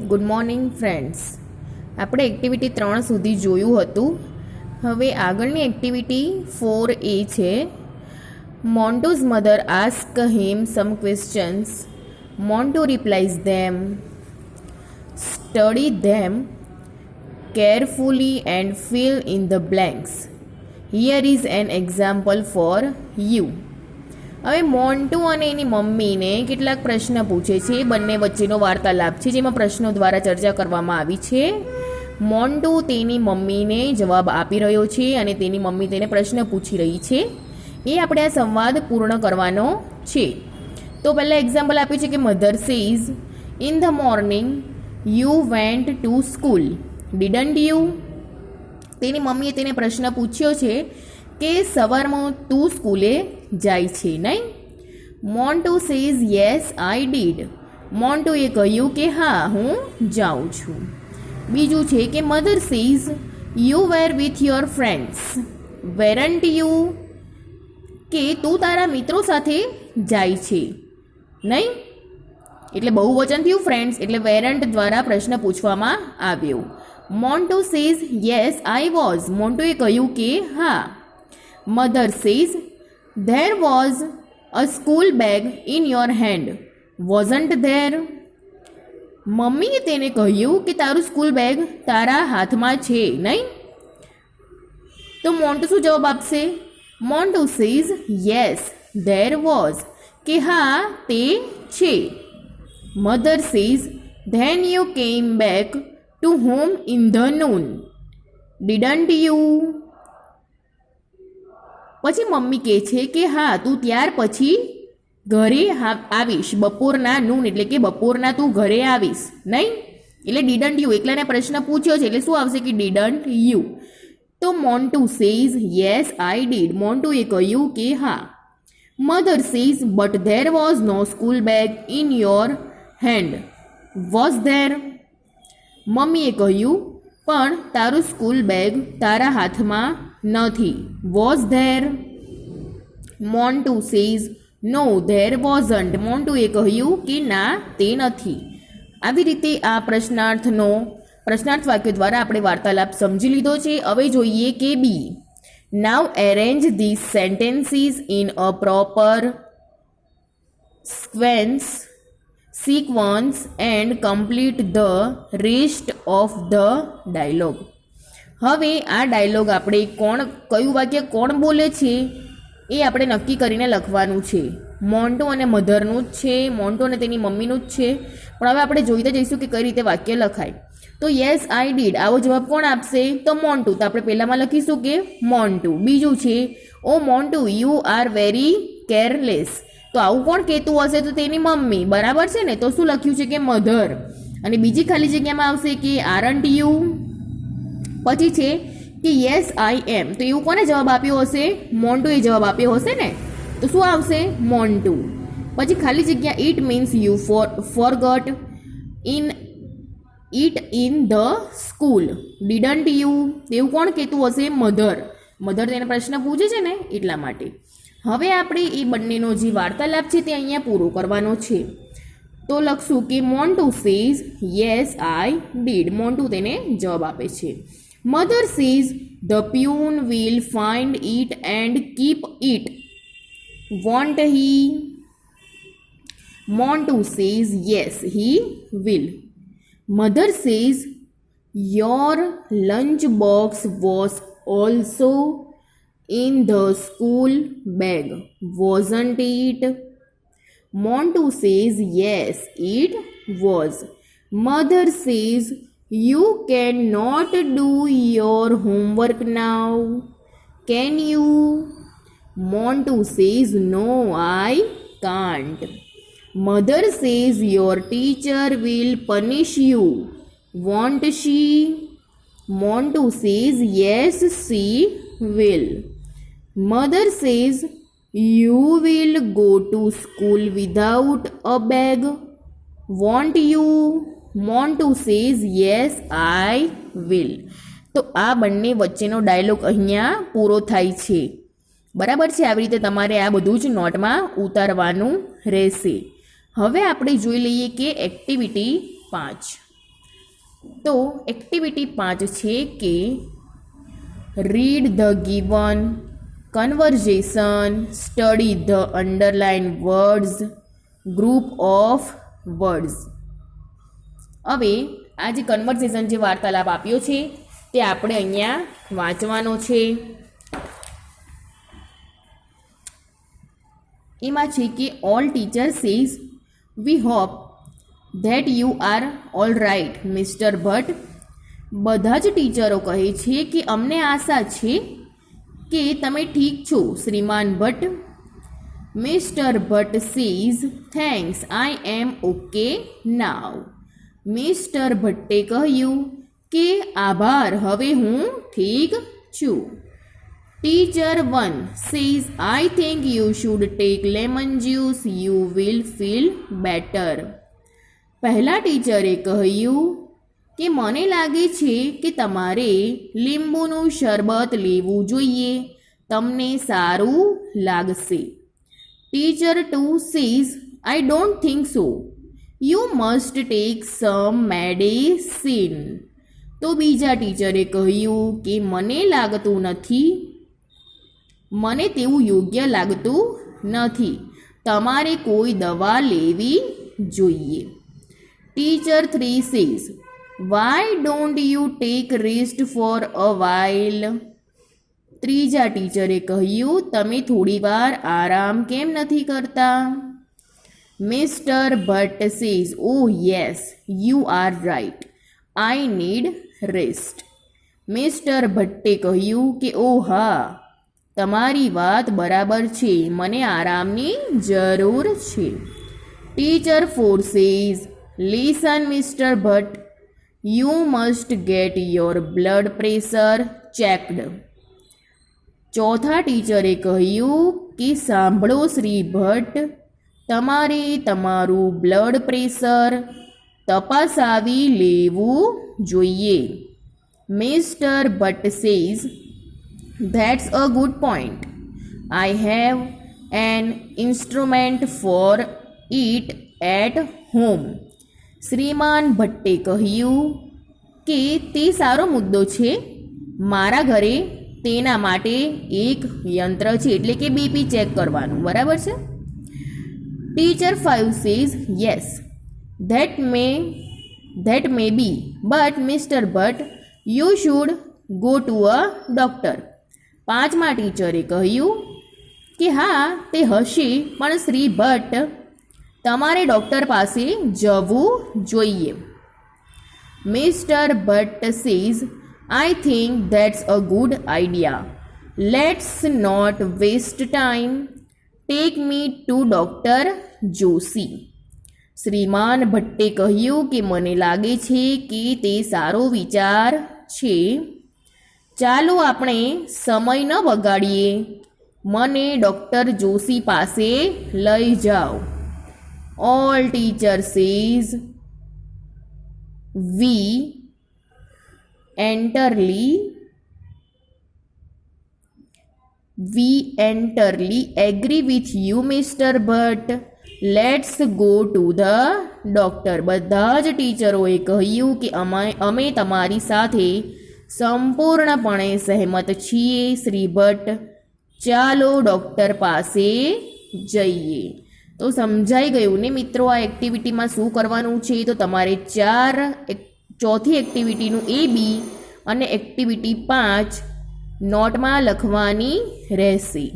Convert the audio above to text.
Good morning friends. આપણે activity 3 સુધી જોયું હતું. હવે આગળની એક્ટિવિટી 4A છે. Montu's mother ask him some questions. Montu replies them. Study them carefully and fill in the blanks. Here is an example for you. હવે મોન્ટુ અને એની મમ્મીને કેટલાક પ્રશ્ન પૂછે છે. બંને વચ્ચેનો વાર્તાલાપ છે જેમાં પ્રશ્નો દ્વારા ચર્ચા કરવામાં આવી છે. મોન્ટુ તેની મમ્મીને જવાબ આપી રહ્યો છે અને તેની મમ્મી તેને પ્રશ્ન પૂછી રહી છે. એ આપણે આ સંવાદ પૂર્ણ કરવાનો છે. તો પહેલાં એક્ઝામ્પલ આપ્યું છે કે mother says, in the morning you went to school, didn't you? તેની મમ્મીએ તેને પ્રશ્ન પૂછ્યો છે કે સવારમાં તું સ્કૂલે જાય છે નહીં? Montu says yes I did. મોન્ટુએ કહ્યું કે હા, હું જાઉં છું. બીજું છે કે mother says you were with your friends, weren't you? કે તું તારા મિત્રો સાથે જાય છે નહીં? એટલે બહુવચન થયું ફ્રેન્ડ્સ, એટલે વેરન્ટ દ્વારા પ્રશ્ન પૂછવામાં આવ્યો. Montu says yes I was. મોન્ટુએ કહ્યું કે હા. Mother says there was a school bag in your hand, wasn't there? મમ્મીએ તેને કહ્યું કે તારું સ્કૂલ બેગ તારા હાથમાં છે નહીં? તો મોન્ટુ શું જવાબ આપશે? Montu says yes there was. કે હા, તે છે. મધર સેઝ ધેન યુ કેમ back to home in the noon, didn't you? પછી મમ્મી કહે છે કે હા, તું ત્યાર પછી ઘરે આવીશ બપોરના. નૂન એટલે કે બપોરના તું ઘરે આવીશ નહીં? એટલે ડીડન્ટ યુ, એકલાને પ્રશ્ન પૂછ્યો છે એટલે શું આવશે કે ડીડન્ટ યુ. તો Montu says yes I did. મોન્ટુએ કહ્યું કે હા. Mother says but there was no school bag in your hand, was there? મમ્મીએ કહ્યું પણ તારું સ્કૂલ બેગ તારા હાથમાં નથી, was there? Montu says no there wasn't. મોન્ટુએ કહ્યું કે ના, તે નથી. આવી રીતે આ પ્રશ્નાર્થ વાક્ય દ્વારા આપણે વાર્તાલાપ સમજી લીધો છે. હવે જોઈએ કે B. Now arrange this sentences in a proper sequence and complete the rest of the dialogue. હવે આ ડાયલોગ આપણે કયું વાક્ય કોણ બોલે છે એ આપણે નક્કી કરીને લખવાનું છે. મોન્ટુ અને મધરનું જ છે, મોન્ટુ અને તેની મમ્મીનું જ છે. પણ હવે આપણે જોઈતા જઈશું કે કઈ રીતે વાક્ય લખાય. તો યસ આઈ ડીડ આવો જવાબ કોણ આપશે? તો મોન્ટુ. તો આપણે પહેલામાં લખીશું કે મોન્ટુ. બીજું છે O Montu you are very careless. તો આવું કોણ કહેતું હશે? તો તેની મમ્મી. બરાબર છે ને? તો શું લખ્યું છે કે મધર. અને બીજી ખાલી જગ્યામાં આવશે કે આરન્ટ યુ. પછી છે કે યસ આઈ એમ. તો એવું કોને જવાબ આપ્યો હશે? મોન્ટુએ જવાબ આપ્યો હશે ને? તો શું આવશે? મોન્ટુ. પછી ખાલી જગ્યા it means you forgot it in the school, didn't you? એવું કોણ કહેતું હશે? મધર. મધર તેને પ્રશ્ન પૂછે છે ને એટલા માટે. હવે આપણે એ બંનેનો જે વાર્તાલાપ છે તે અહીંયા પૂરો કરવાનો છે. તો લખશું કે Montu says yes I did. Montu તેને જવાબ આપે છે. Mother says the peon will find it and keep it, want he? Montu says yes he will. Mother says your lunch box was also in the school bag, wasn't it? Montu says yes, it was. Mother says you cannot do your homework now, can you? Montu says no, I can't. Mother says your teacher will punish you, won't she? Montu says yes, she will. Mother says you will go to school without a bag, won't you? Montu says yes, I will. તો આ બંને વચ્ચેનો dialog અહીંયા પૂરો થાય છે. બરાબર છે? આવી રીતે તમારે આ બધું જ નોટમાં ઉતારવાનું રહેશે. હવે આપણે જોઈ લઈએ કે એક્ટિવિટી 5. તો એક્ટિવિટી 5 છે કે read the given conversion, study the underline words, group of words. હવે આ જે કન્વર્ઝેશન જે વાર્તાલાપ આપ્યો છે તે આપણે અહીંયા વાંચવાનો છે. એમાં છે કે all teacher says we hope that you are all right mister Bhatt. બધા જ ટીચરો કહે છે કે અમને આશા છે કે તમે ઠીક છો શ્રીમાન Bhatt. Mister Bhatt says thanks I am okay now. Mister ભટ્ટે કહ્યું કે આભાર, હવે હું ઠીક છું. Teacher 1 says I think you should take lemon juice, you will feel better. પહેલા ટીચરે કહ્યું કે મને લાગે છે કે તમારે લીંબુનું શરબત લેવું જોઈએ, તમને સારું લાગશે. Teacher 2 says I don't think so, you must tech sum medicine. તો બીજા ટીચરે કહ્યું કે મને લાગતું નથી, મને તેવું યોગ્ય લાગતું નથી, તમારે કોઈ દવા લેવી જોઈએ. Teacher 3 says why don't you take rest for a while. ત્રીજા ટીચરે કહ્યું તમે થોડી વાર આરામ કેમ નથી કરતા. Mister Bhatt says oh yes you are right, I need rest. Mister ભટ્ટે કહ્યું કે ઓ હા, તમારી વાત બરાબર છે, મને આરામની જરૂર છે. Teacher 4 says listen mister Bhatt, you must get your blood pressure checked. ચોથા ટીચરે કહ્યું કે સાંભળો શ્રી ભટ્ટ, તમારે તમારું બ્લડ પ્રેશર તપાસાવી લેવું જોઈએ. Mister Bhatt says that's a good point, I have an instrument for it at home. શ્રીમાન ભટ્ટે કહ્યું કે તે સારો મુદ્દો છે, મારા ઘરે તેના માટે એક યંત્ર છે, એટલે કે બીપી ચેક કરવાનું. બરાબર છે. Teacher 5 says yes that may be but mister Bhatt you should go to a doctor. પાંચમા ટીચરે કહ્યું કે હા તે હશે, પણ શ્રી ભટ્ટ તમારે ડૉક્ટર પાસે જવું જોઈએ. Mister Bhatt says I think that's a good idea, let's not waste time, take me to doctor Joshi. શ્રીમાન ભટ્ટે કહ્યું કે મને લાગે છે કે તે સારો વિચાર છે, ચાલો આપણે સમય ન બગાડીએ, મને ડૉક્ટર જોશી પાસે લઈ જાઓ. All teacher says V entirely agree with you Mr. Bhatt, let's go to the doctor. બધા જ ટીચરોએ કહ્યું કે અમે તમારી સાથે સંપૂર્ણપણે સહેમત છીએ શ્રી ભટ્ટ, ચાલો ડૉક્ટર પાસે જઈએ. તો સમજાઈ ગયું ને મિત્રો આ એક્ટિવિટીમાં શું કરવાનું છે. તો તમારે ચોથી એક્ટિવિટીનું એ બી અને એક્ટિવિટી 5 નોટમાં લખવાની રહેશે.